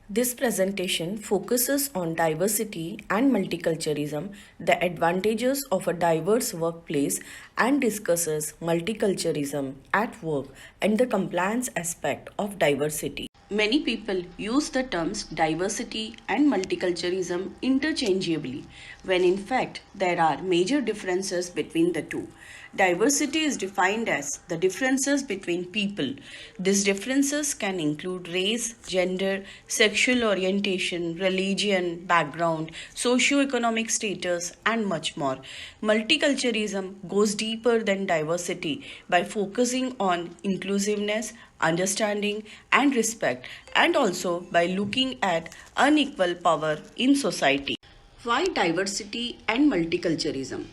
This presentation focuses on diversity and multiculturalism, the advantages of a diverse workplace, and discusses multiculturalism at work and the compliance aspect of diversity. Many people use the terms diversity and multiculturalism interchangeably, when in fact there are major differences between the two. Diversity is defined as the differences between people. These differences can include race, gender, sexual orientation, religion, background, socio-economic status, and much more. Multiculturalism goes deeper than diversity by focusing on inclusiveness, understanding, and respect, and also by looking at unequal power in society. Why diversity and multiculturalism?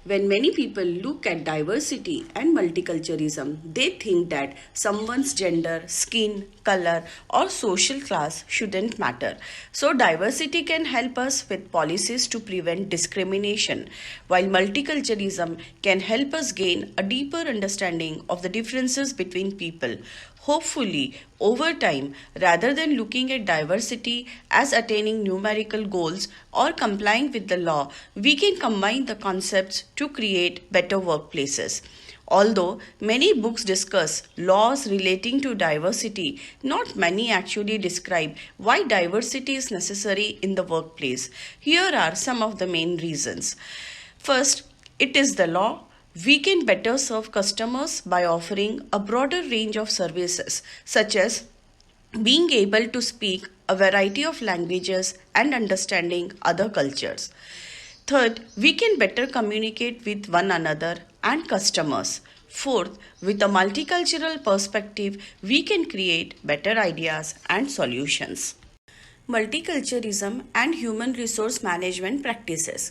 When many people look at diversity and multiculturalism, they think that someone's gender, skin, color, or social class shouldn't matter. So, diversity can help us with policies to prevent discrimination, while multiculturalism can help us gain a deeper understanding of the differences between people. Hopefully, over time, rather than looking at diversity as attaining numerical goals or complying with the law, we can combine the concepts to create better workplaces. Although many books discuss laws relating to diversity, not many actually describe why diversity is necessary in the workplace. Here are some of the main reasons. First, it is the law. We can better serve customers by offering a broader range of services, such as being able to speak a variety of languages and understanding other cultures. Third, we can better communicate with one another and customers. Fourth, with a multicultural perspective, we can create better ideas and solutions. Multiculturalism and human resource management practices.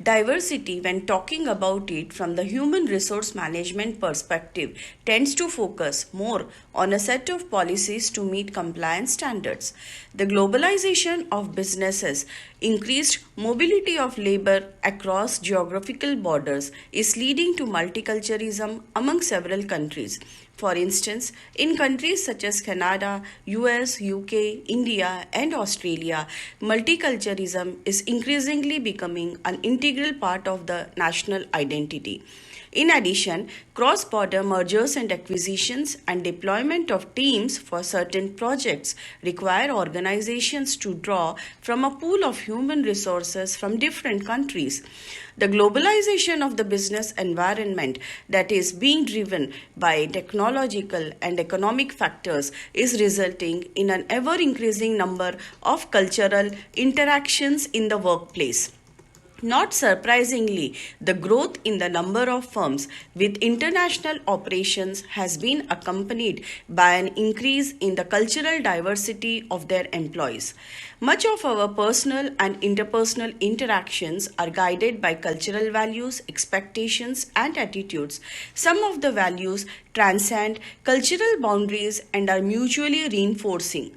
Diversity, when talking about it from the human resource management perspective, tends to focus more on a set of policies to meet compliance standards. The globalization of businesses, increased mobility of labor across geographical borders is leading to multiculturalism among several countries. For instance, in countries such as Canada, US, UK, India, and Australia, multiculturalism is increasingly becoming an integral part of the national identity. In addition, cross border mergers and acquisitions and deployment of teams for certain projects require organizations to draw from a pool of human resources from different countries. The globalization of the business environment that is being driven by technological and economic factors is resulting in an ever increasing number of cultural interactions in the workplace. Not surprisingly, the growth in the number of firms with international operations has been accompanied by an increase in the cultural diversity of their employees. Much of our personal and interpersonal interactions are guided by cultural values, expectations, and attitudes. Some of the values transcend cultural boundaries and are mutually reinforcing.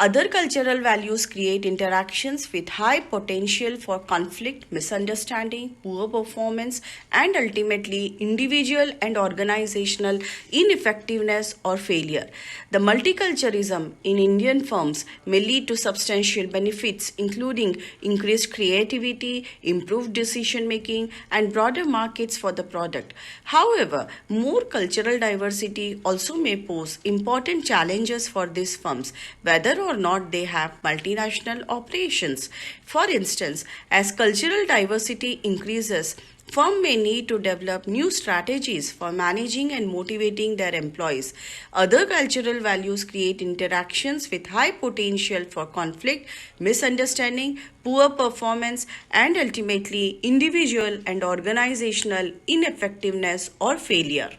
Other cultural values create interactions with high potential for conflict, misunderstanding, poor performance, and ultimately individual and organizational ineffectiveness or failure. The multiculturalism in Indian firms may lead to substantial benefits, including increased creativity, improved decision making, and broader markets for the product. However, more cultural diversity also may pose important challenges for these firms, whether or not they have multinational operations. For instance, as cultural diversity increases, firms may need to develop new strategies for managing and motivating their employees. Other cultural values create interactions with high potential for conflict, misunderstanding, poor performance, and ultimately individual and organizational ineffectiveness or failure.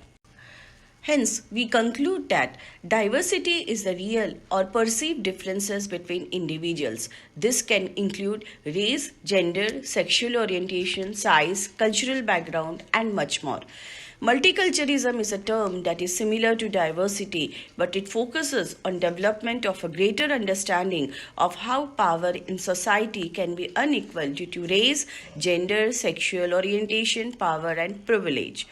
Hence, we conclude that diversity is the real or perceived differences between individuals. This can include race, gender, sexual orientation, size, cultural background, and much more. Multiculturalism is a term that is similar to diversity, but it focuses on development of a greater understanding of how power in society can be unequal due to race, gender, sexual orientation, power, and privilege.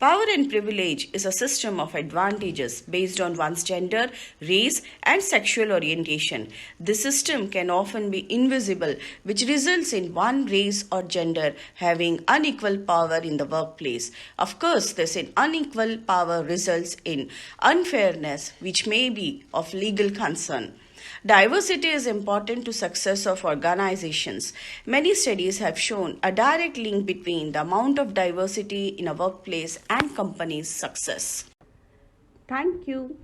Power and privilege is a system of advantages based on one's gender, race, and sexual orientation. This system can often be invisible, which results in one race or gender having unequal power in the workplace. Of course, this unequal power results in unfairness, which may be of legal concern. Diversity is important to success of organizations. Many studies have shown a direct link between the amount of diversity in a workplace and company's success. Thank you.